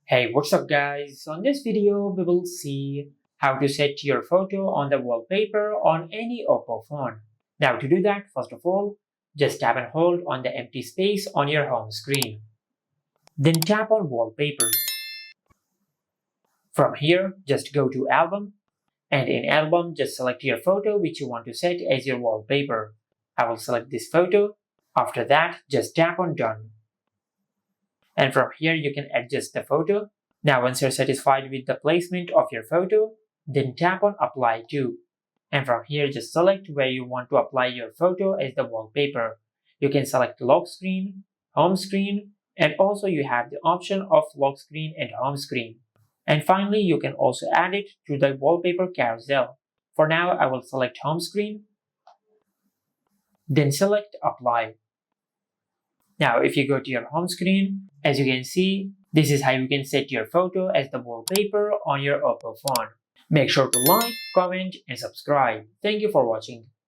Hey, what's up guys? On this video, we will see how to set your photo on the wallpaper on any Oppo phone. Now to do that, first of all, just tap and hold on the empty space on your home screen. Then tap on Wallpapers. From here, just go to Album, and in Album, just select your photo which you want to set as your wallpaper. I will select this photo. After that, just tap on Done. And from here, you can adjust the photo. Now once you're satisfied with the placement of your photo, then tap on Apply To. And from here just select where you want to apply your photo as the wallpaper. You can select lock screen, home screen, and also you have the option of lock screen and home screen. And finally you can also add it to the wallpaper carousel. For now I will select home screen, then select Apply. Now if you go to your home screen, as you can see, this is how you can set your photo as the wallpaper on your Oppo phone. Make sure to like, comment and subscribe. Thank you for watching.